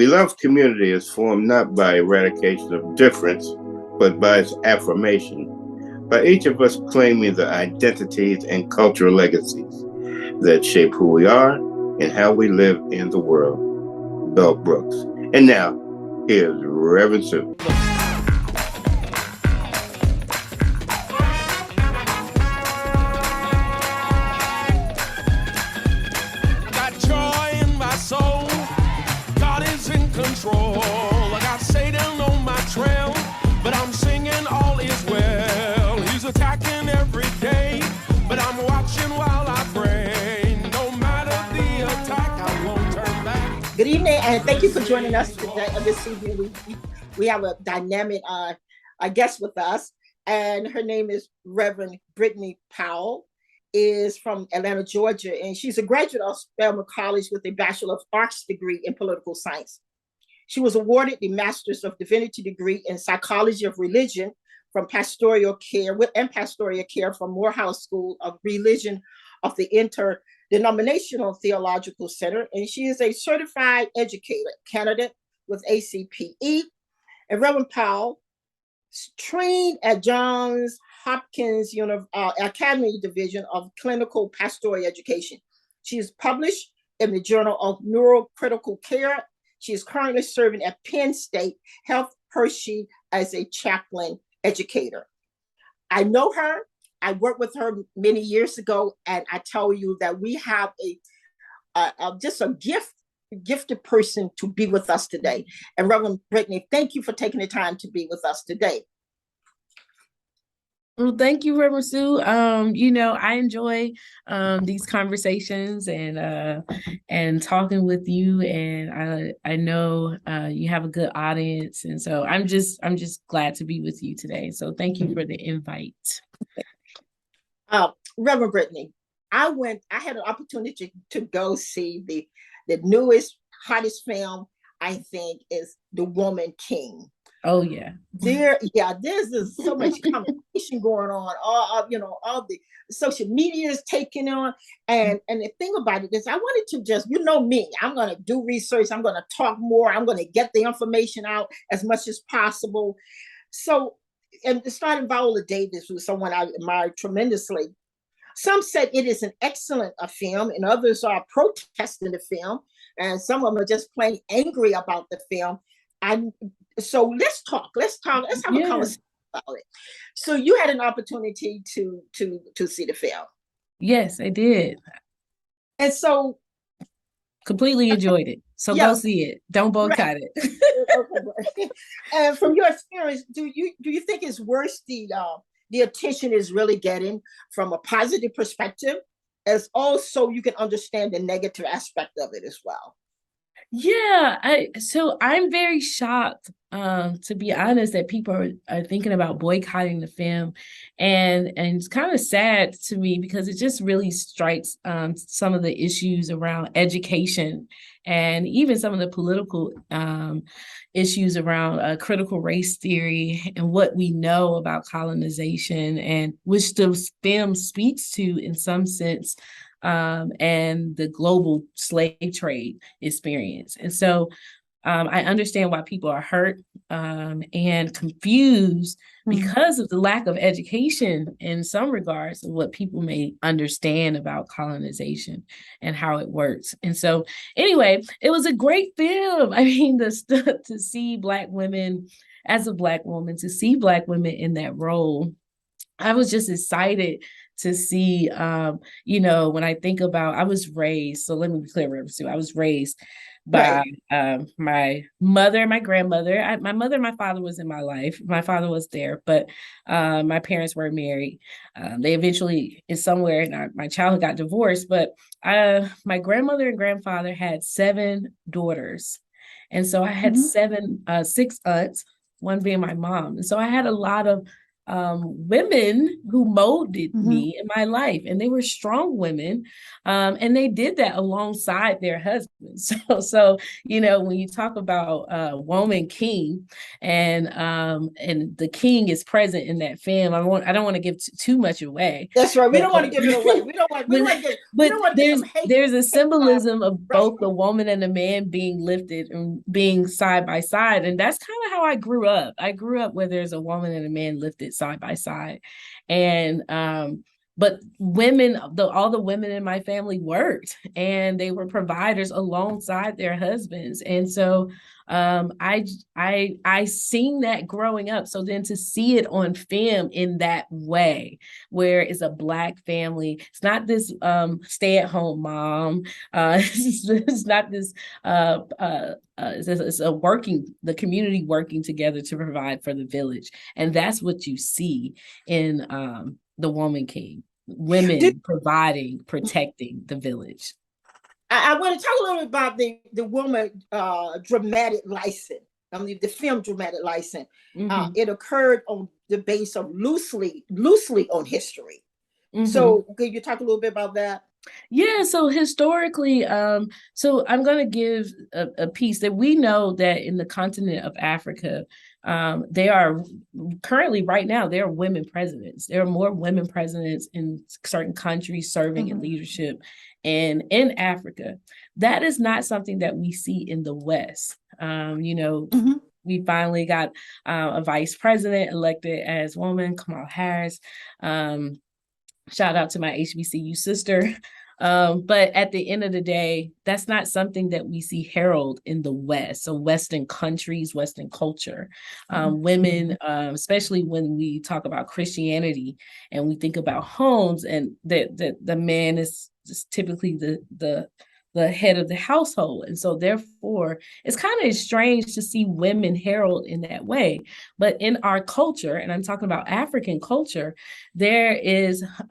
Beloved community is formed not by eradication of difference, but by its affirmation, by each of us claiming the identities and cultural legacies that shape who we are and how we live in the world. Bell Brooks. And now, here's Reverend Sue. Good evening, and thank you for joining us today. This evening, we have a dynamic guest with us, and her name is Reverend Brittany Powell, is from Atlanta, Georgia, and she's a graduate of Spelman College with a Bachelor of Arts degree in political science. She was awarded the Master's of Divinity degree in Psychology of Religion from Pastoral Care from Morehouse School of Religion of the Interdenominational Theological Center, and she is a certified educator candidate with ACPE. And Reverend Powell trained at Johns Hopkins Academy Division of Clinical Pastoral Education. She is published in the Journal of Neurocritical Care. She is currently serving at Penn State Health Hershey as a chaplain educator. I know her. I worked with her many years ago, and I tell you that we have just a gifted person to be with us today. And Reverend Brittany, thank you for taking the time to be with us today. Well, thank you, Reverend Sue. I enjoy these conversations and talking with you, and I know you have a good audience, and so I'm just glad to be with you today. So thank you for the invite. Reverend Brittany, I had an opportunity to go see the newest, hottest film, I think, is The Woman King. Oh yeah. There's so much conversation going on. All the social media is taking on. And the thing about it is I wanted to just, me, I'm going to do research. I'm going to talk more. I'm going to get the information out as much as possible. So, and starting Viola Davis was someone I admired tremendously. Some said it is an excellent film, and others are protesting the film, and some of them are just plain angry about the film. So let's talk. Let's have a conversation about it. So you had an opportunity to see the film. Yes, I did. And so completely enjoyed it. So go see it. Don't boycott it. And from your experience, do you think it's worse the attention is really getting from a positive perspective, as also you can understand the negative aspect of it as well? Yeah, I'm very shocked, to be honest, that people are thinking about boycotting the film, and it's kind of sad to me because it just really strikes some of the issues around education and even some of the political issues around critical race theory and what we know about colonization, and which the film speaks to in some sense. And the global slave trade experience. And so I understand why people are hurt and confused because of the lack of education in some regards of what people may understand about colonization and how it works. And so anyway, it was a great film. I mean, to see Black women, as a Black woman, to see Black women in that role, I was just excited to see, when I think about, I was raised, so let me be clear, Reverend Sue, I was raised by my mother and my grandmother. My mother and my father was in my life. My father was there, but my parents were married. They eventually, in somewhere, my childhood got divorced, but my grandmother and grandfather had 7 daughters. And so I had 6 aunts, one being my mom. And so I had a lot of women who molded Mhm. me in my life, and they were strong women, and they did that alongside their husbands. So when you talk about woman king, and the king is present in that film, I don't want to give too much away, That's right. We but don't want to give it away. We don't want. We but want to get. We but don't want to get there's some hate. there's a symbolism of Right. both the woman and the man being lifted and being side by side, and that's kind of how I grew up. I grew up where there's a woman and a man lifted side by side, and but all the women in my family worked, and they were providers alongside their husbands, and so I seen that growing up. So then to see it on film in that way, where it's a Black family, it's not this stay-at-home mom, it's not this it's the community working together to provide for the village, and that's what you see in The Woman King, women providing, protecting the village. I want to talk a little bit about the woman dramatic license. The film dramatic license. Mm-hmm. It occurred on the base of loosely on history. Mm-hmm. So could you talk a little bit about that? Yeah, so historically, so I'm going to give a piece that we know that in the continent of Africa, there are currently right now, there are women presidents. There are more women presidents in certain countries serving in leadership and in Africa. That is not something that we see in the West. We finally got a vice president elected as woman, Kamala Harris. Shout out to my HBCU sister. But at the end of the day, that's not something that we see heralded in the West. So Western countries, Western culture, women, especially when we talk about Christianity and we think about homes, and the man is just typically the head of the household. And so therefore, it's kind of strange to see women heralded in that way. But in our culture, and I'm talking about African culture, there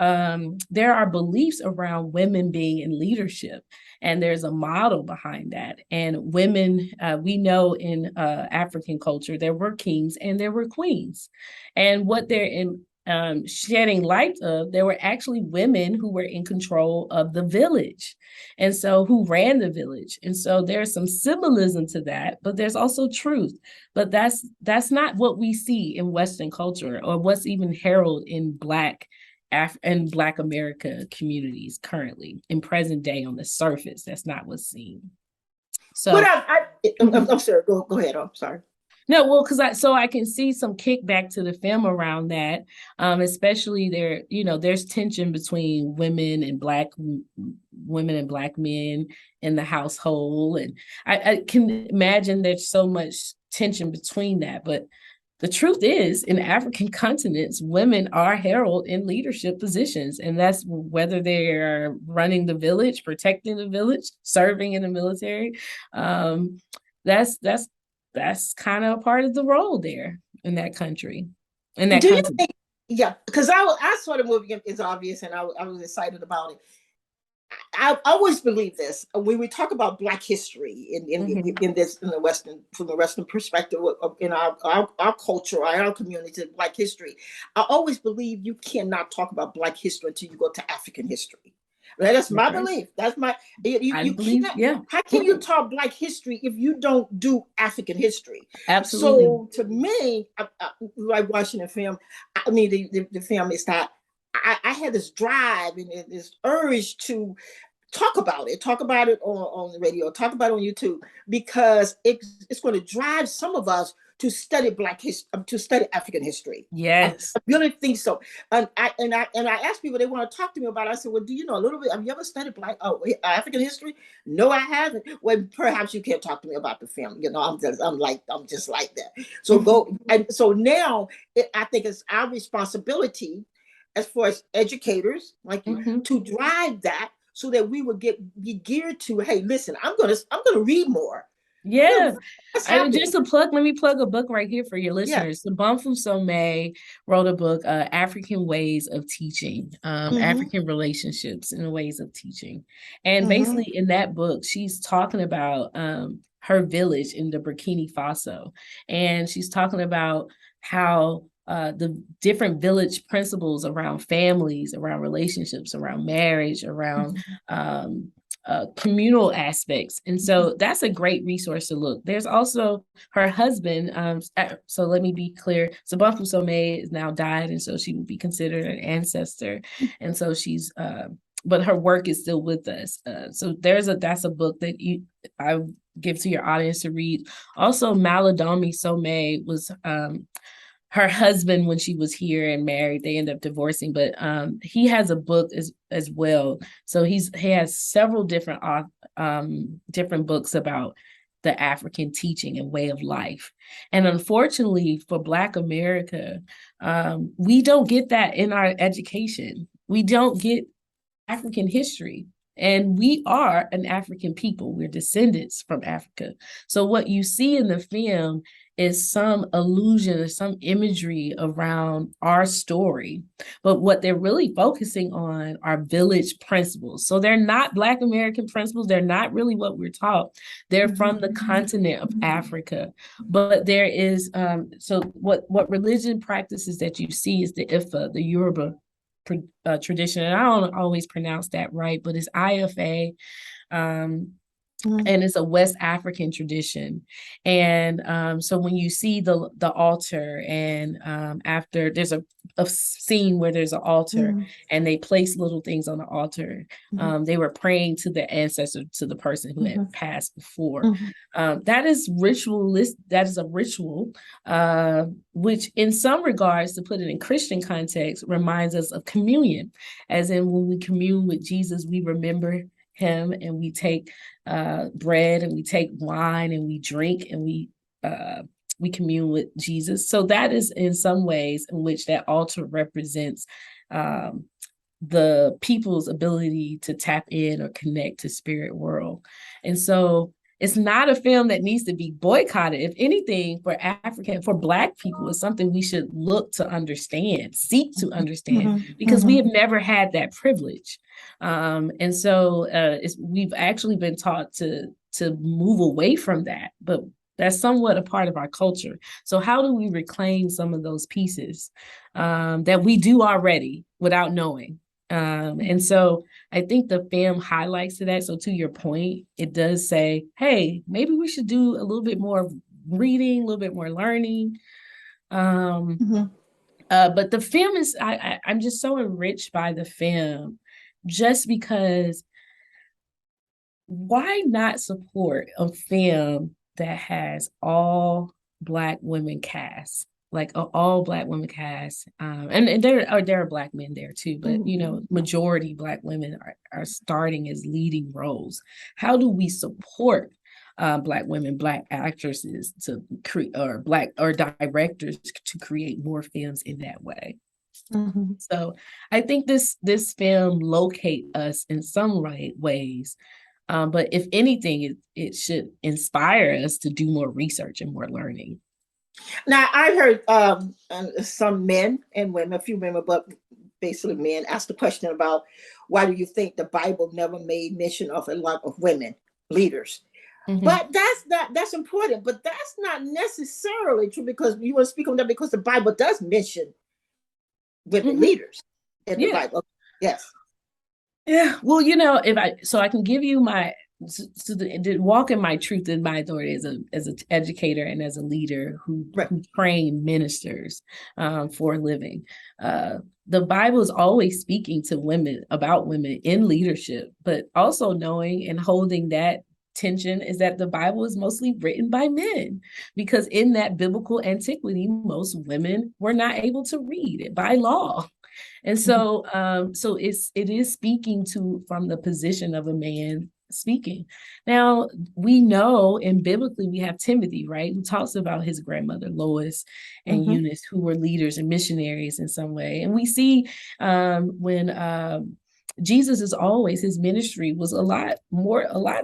are beliefs around women being in leadership. And there's a model behind that. And women, we know in African culture, there were kings and there were queens. And what they're in shedding light of, there were actually women who were in control of the village, and so who ran the village. And so there's some symbolism to that, but there's also truth. But that's not what we see in Western culture, or what's even heralded in Black America communities currently in present day. On the surface, that's not what's seen. So, but I'm sorry. Go ahead. I'm sorry. No, well, because I can see some kickback to the film around that, especially there's tension between women and Black men in the household, and I can imagine there's so much tension between that. But the truth is, in African continents, women are heralded in leadership positions, and that's whether they are running the village, protecting the village, serving in the military. That's kind of a part of the role there in that country. In that country. Yeah, because I saw the movie, it's obvious, and I was excited about it. I always believe this when we talk about Black history in the Western, from the Western perspective, in our culture, our community, Black history. I always believe you cannot talk about Black history until you go to African history. That's my belief. That's my. You can't. Yeah. How can you talk Black history if you don't do African history? Absolutely. So to me, like watching the film, the film is that I had this drive and this urge to talk about it on the radio, talk about it on YouTube, because it's going to drive some of us to study Black history, to study African history. Yes, I really think so. And I ask people, they want to talk to me about it. I said, well, do you know a little bit? Have you ever studied African history? No, I haven't. Well, perhaps you can't talk to me about the film. I'm just like that. So go. And so now I think it's our responsibility as far as educators like you to drive that, so that we would be geared to, hey, listen, I'm gonna read more. Yeah. Just a plug, let me plug a book right here for your listeners. Yeah. Sobonfu Somé wrote a book, African Ways of Teaching, African Relationships and Ways of Teaching. And basically in that book, she's talking about her village in the Burkina Faso. And she's talking about how the different village principles around families, around relationships, around marriage, around communal aspects. And so that's a great resource to look. There's also her husband. So let me be clear. Sobonfu Somé is now died, and so she would be considered an ancestor. And so she's, but her work is still with us. So that's a book that I give to your audience to read. Also, Malidome Somé was her husband when she was here and married. They ended up divorcing, but he has a book as well. So he has several different books about the African teaching and way of life. And unfortunately for Black America, we don't get that in our education. We don't get African history. And we are an African people. We're descendants from Africa. So what you see in the film is some illusion or some imagery around our story. But what they're really focusing on are village principles. So they're not Black American principles. They're not really what we're taught. They're from the continent of Africa. But there is, so what religion practices that you see is the Ifa, the Yoruba tradition. And I don't always pronounce that right, but it's IFA. And it's a West African tradition. And so when you see the altar, and after there's a scene where there's an altar and they place little things on the altar, they were praying to the ancestor, to the person who had passed before. That is ritualist. That is a ritual, which in some regards, to put it in Christian context, reminds us of communion, as in when we commune with Jesus, we remember him, and we take bread and we take wine and we drink and we commune with Jesus. So that is in some ways in which that altar represents the people's ability to tap in or connect to spirit world. And so it's not a film that needs to be boycotted. If anything, for Black people, it's something we should look to understand, seek to understand, because we have never had that privilege. And so we've actually been taught to move away from that, but that's somewhat a part of our culture. So how do we reclaim some of those pieces that we do already without knowing? And so I think the film highlights that. So to your point, it does say, hey, maybe we should do a little bit more reading, a little bit more learning. But the film is, I'm just so enriched by the film, just because why not support a film that has all Black women cast? Like all Black women cast, and there are Black men there too, but majority Black women are starting as leading roles. How do we support Black women, Black actresses to create, or Black or directors to create more films in that way? So I think this film locate us in some ways, but if anything, it should inspire us to do more research and more learning. Now, I heard some men and women, a few women, but basically men, ask the question about why do you think the Bible never made mention of a lot of women leaders? But that's important, but that's not necessarily true, because you want to speak on that, because the Bible does mention women leaders in the Bible. Yes. Yeah. Well, I can give you my walk in my truth and my authority as an educator and as a leader who train ministers for a living. The Bible is always speaking to women, about women in leadership, but also knowing and holding that tension is that the Bible is mostly written by men, because in that biblical antiquity, most women were not able to read it by law. And so, it is speaking from the position of a man speaking. Now, we know, and biblically we have Timothy, right, who talks about his grandmother Lois and Eunice, who were leaders and missionaries in some way. And we see when Jesus his ministry was a lot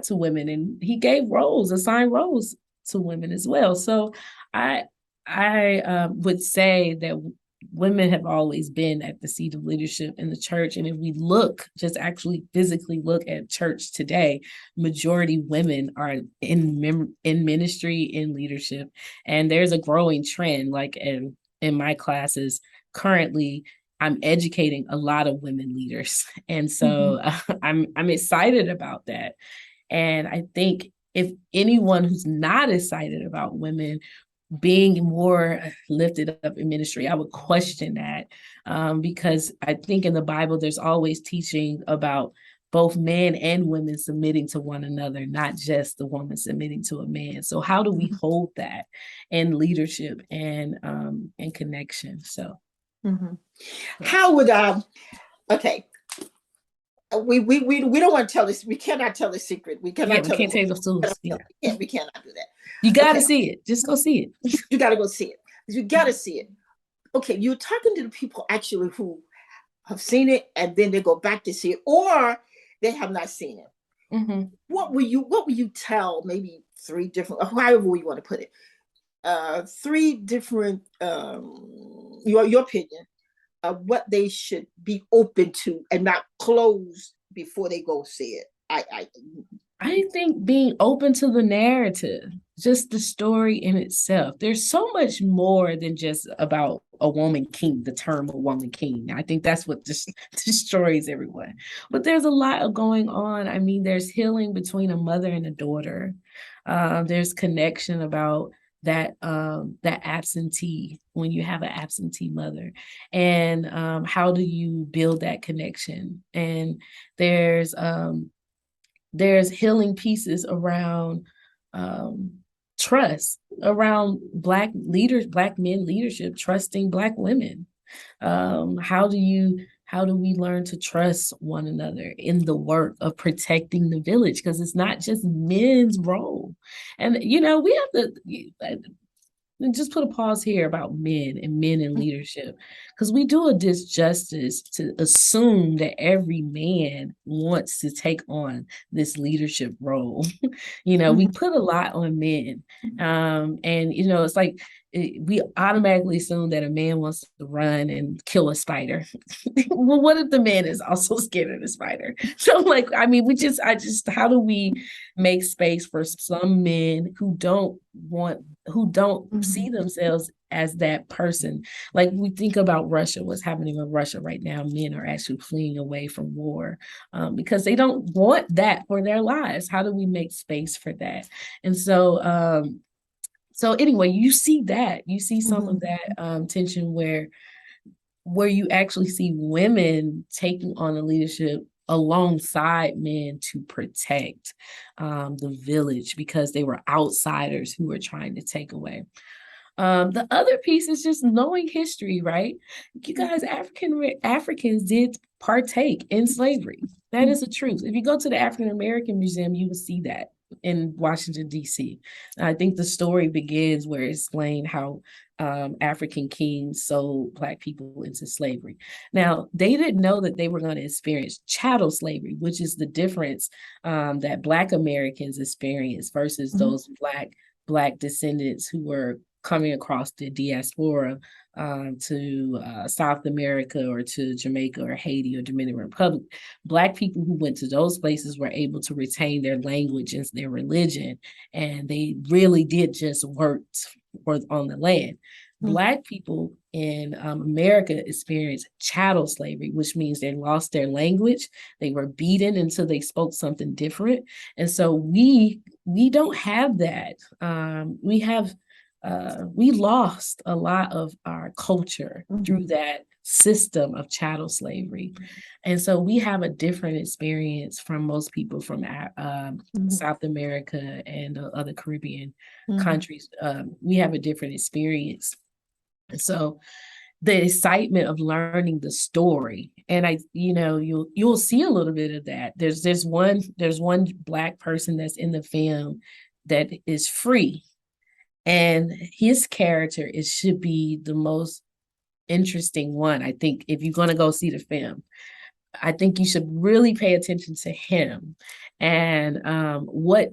to women, and he gave assigned roles to women as well. So I would say that women have always been at the seat of leadership in the church. And if we just actually physically look at church today, majority women are in ministry, in leadership. And there's a growing trend, like in my classes currently, I'm educating a lot of women leaders. And so I'm excited about that. And I think if anyone who's not excited about women being more lifted up in ministry, I would question that, because I think in the Bible, there's always teaching about both men and women submitting to one another, not just the woman submitting to a man. So how do we hold that in leadership and connection? So how would okay, we don't want to tell this. We cannot tell the secret. We cannot we can't tell the tools. We cannot do that. You got to see it. Just go see it. You got to go see it. You got to see it. Okay, you're talking to the people actually who have seen it, and then they go back to see it, or they have not seen it. What will you tell? Maybe three different, however you want to put it. Three different, your opinion of what they should be open to and not close before they go see it. I think being open to the narrative, just the story in itself. There's so much more than just about a woman king, the term a woman king. I think that's what just destroys everyone. But there's a lot of going on. I mean, there's healing between a mother and a daughter. There's connection about that absentee, when you have an absentee mother, and how do you build that connection? And there's healing pieces around trust, around Black leaders, Black men leadership, trusting Black women. How do we learn to trust one another in the work of protecting the village? Because it's not just men's role. And, we have to just put a pause here about men and men in leadership, because we do a disjustice to assume that every man wants to take on this leadership role. We put a lot on men. And, it's like we automatically assume that a man wants to run and kill a spider. Well, what if the man is also scared of the spider? So how do we make space for some men who don't see themselves as that person? Like, we think about Russia, what's happening in Russia right now. Men are actually fleeing away from war because they don't want that for their lives. How do we make space for that? And so anyway, you see some of that tension where you actually see women taking on the leadership alongside men to protect the village, because they were outsiders who were trying to take away. The other piece is just knowing history, right? You guys, Africans did partake in slavery. That is the truth. If you go to the African American Museum, you will see that in Washington, D.C. I think the story begins where it explained how African kings sold Black people into slavery. Now, they didn't know that they were going to experience chattel slavery, which is the difference that Black Americans experienced versus those Black descendants who were coming across the diaspora to South America or to Jamaica or Haiti or Dominican Republic. Black people who went to those places were able to retain their language and their religion, and they really did just work on the land. Black people in America experienced chattel slavery, which means they lost their language. They were beaten until they spoke something different. And so we don't have that. We lost a lot of our culture through that system of chattel slavery. And so we have a different experience from most people from South America and other Caribbean countries. We have a different experience. And so the excitement of learning the story, and you'll see a little bit of that. There's one Black person that's in the film that is free. And his character should be the most interesting one. I think if you're going to go see the film, I think you should really pay attention to him and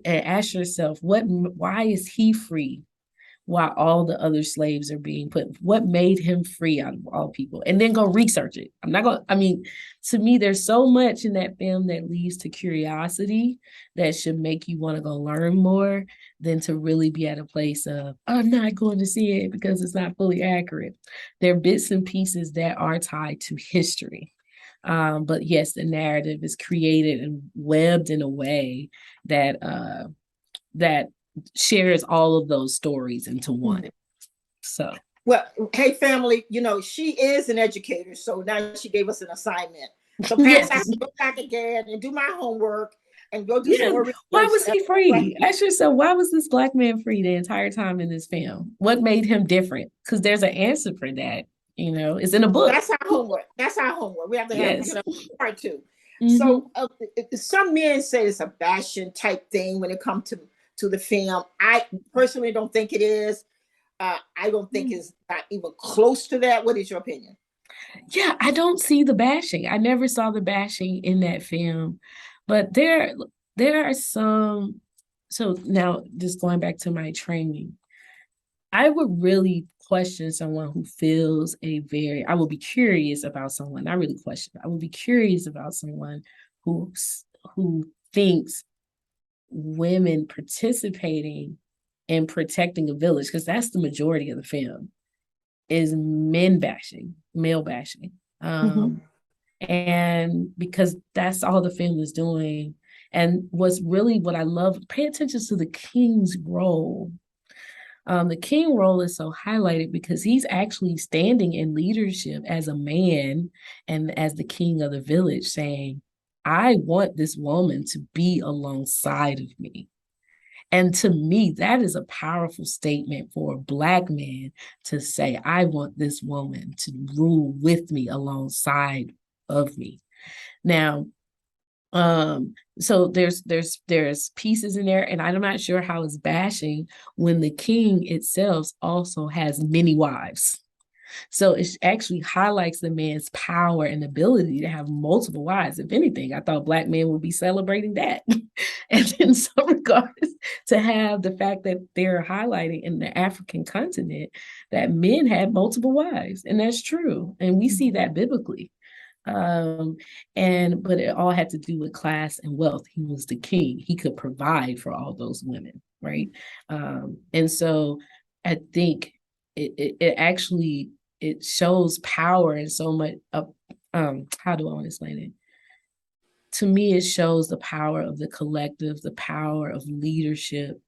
ask yourself, why is he free? while all the other slaves are being put. What made him free out of all people? And then go research it. To me, there's so much in that film that leads to curiosity that should make you want to go learn more than to really be at a place of, I'm not going to see it because it's not fully accurate. There are bits and pieces that are tied to history. But yes, the narrative is created and webbed in a way that that shares all of those stories into one. So, well, hey family, she is an educator, so now she gave us an assignment. So yes. I have to go back again and do my homework and go do some more research. Why was he free? Ask yourself, why was this Black man free the entire time in this film? What made him different? Because there's an answer for that. It's in a book. That's our homework. We have to have part 2. Mm-hmm. So some men say it's a bashing type thing when it comes to the film. I personally don't think it is. I don't think it's not even close to that. What is your opinion? Yeah, I don't see the bashing. I never saw the bashing in that film. But there are some. So now, just going back to my training, I would really question someone who feels I would be curious about someone. I would be curious about someone who thinks women participating in protecting a village, because that's the majority of the film, is male bashing. And because that's all the film is doing. And what I love, pay attention to the king's role. The king role is so highlighted because he's actually standing in leadership as a man and as the king of the village, saying, I want this woman to be alongside of me. And to me, that is a powerful statement for a Black man to say, I want this woman to rule with me alongside of me. Now, so there's pieces in there, and I'm not sure how it's bashing when the king itself also has many wives. So it actually highlights the man's power and ability to have multiple wives. If anything, I thought Black men would be celebrating that. And in some regards, to have the fact that they're highlighting in the African continent that men had multiple wives, and that's true. And we see that biblically. But it all had to do with class and wealth. He was the king. He could provide for all those women, right? And so I think it actually shows power and so much of how do I want to explain it? To me, it shows the power of the collective, the power of leadership,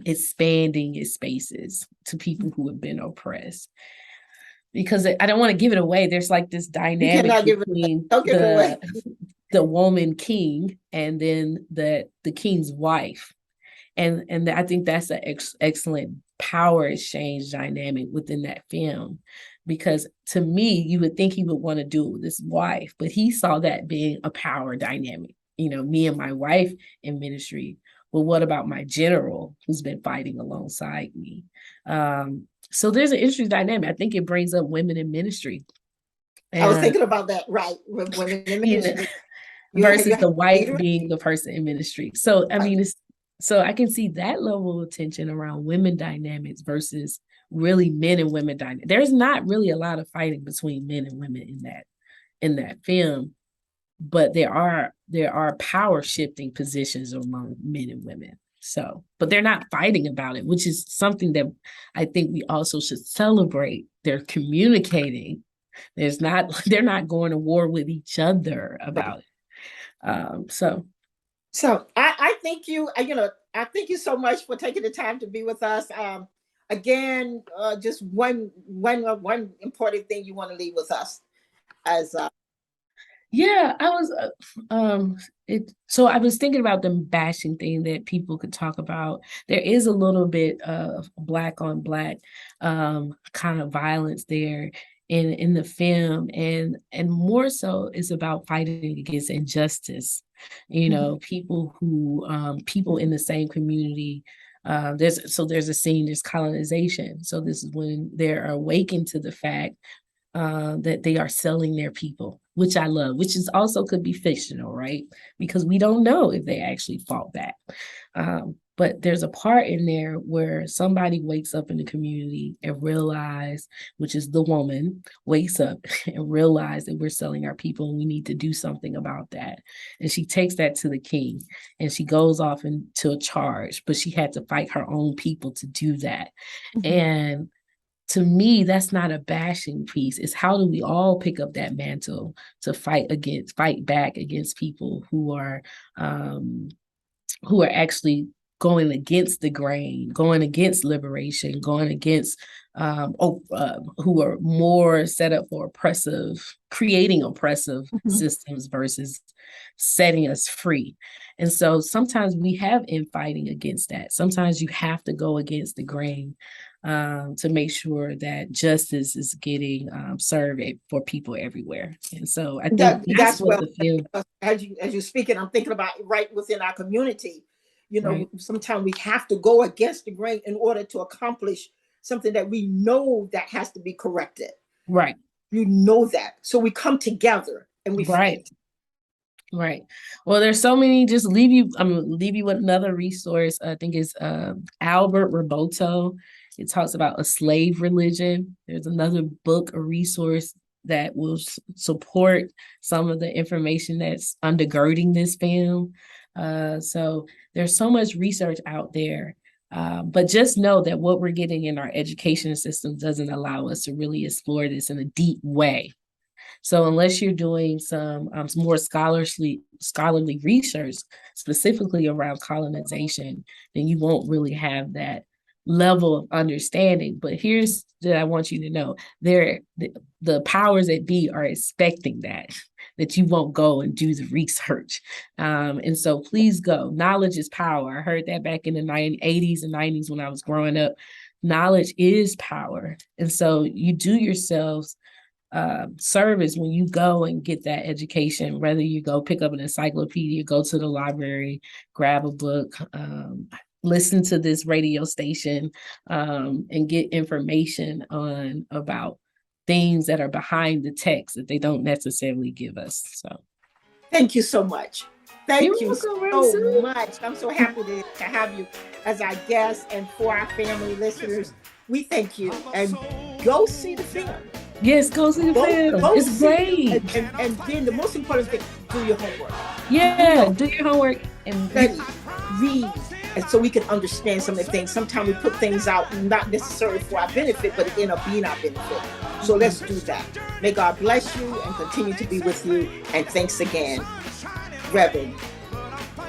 expanding its spaces to people who have been oppressed. Because I don't want to give it away. There's like this dynamic between the woman king and then the king's wife. And I think that's an excellent power exchange dynamic within that film. Because to me, you would think he would want to do it with his wife, but he saw that being a power dynamic. Me and my wife in ministry. Well, what about my general who's been fighting alongside me? So there's an interesting dynamic. I think it brings up women in ministry. I was thinking about that, right? Women in ministry. Versus the wife being the person in ministry. So, so I can see that level of tension around women dynamics versus really men and women dynamics. There's not really a lot of fighting between men and women in that film, but there are power shifting positions among men and women. So, but they're not fighting about it, which is something that I think we also should celebrate. They're communicating. They're not going to war with each other about it. So I thank you. I thank you so much for taking the time to be with us. Again, just one important thing you want to leave with us as. Yeah, I was so I was thinking about the bashing thing that people could talk about. There is a little bit of Black on Black kind of violence there in the film, and more so it's about fighting against injustice. People in the same community. There's a scene, there's colonization. So this is when they're awakened to the fact that they are selling their people, which I love, which is also could be fictional, right? Because we don't know if they actually fought back. But But there's a part in there where somebody wakes up in the community and realize, which is the woman, wakes up and realize that we're selling our people and we need to do something about that. And she takes that to the king and she goes off into a charge, but she had to fight her own people to do that. And to me, that's not a bashing piece. It's how do we all pick up that mantle to fight back against people who are actually going against the grain, going against liberation, going against who are more set up for creating oppressive systems versus setting us free. And so sometimes we have infighting against that. Sometimes you have to go against the grain to make sure that justice is getting served for people everywhere. And so I think that's what the film. As you speaking, I'm thinking about right within our community. You know, right. Sometimes we have to go against the grain in order to accomplish something that we know that has to be corrected. Right. You know that. So we come together and we fight. Right. Well, there's so many. Just leave you with another resource. I think it's Albert Roboto. It talks about a slave religion. There's another book, a resource that will support some of the information that's undergirding this film. So there's so much research out there. But just know that what we're getting in our education system doesn't allow us to really explore this in a deep way. So unless you're doing some more scholarly research, specifically around colonization, then you won't really have that level of understanding. But here's that I want you to know: the powers that be are expecting that you won't go and do the research. And so please go. Knowledge is power. I heard that back in the 80s and 90s when I was growing up. Knowledge is power. And so you do yourselves service when you go and get that education, whether you go pick up an encyclopedia, go to the library, grab a book, listen to this radio station, and get information about things that are behind the text that they don't necessarily give us. So thank you so much. Thank you so much. I'm so happy to have you as our guest, and for our family listeners, we thank you, and go see the film. Yes, go see the film. It's great. And then the most important thing, do your homework. Yeah, do your homework and study, read, and so we can understand some of the things. Sometimes we put things out not necessarily for our benefit, but it end up being our benefit. So let's do that. May God bless you and continue to be with you. And thanks again, Reverend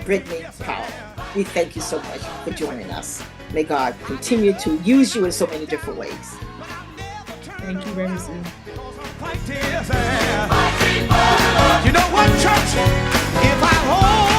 Brittany Powell. We thank you so much for joining us. May God continue to use you in so many different ways. Thank you very much. You know what, church? If I hold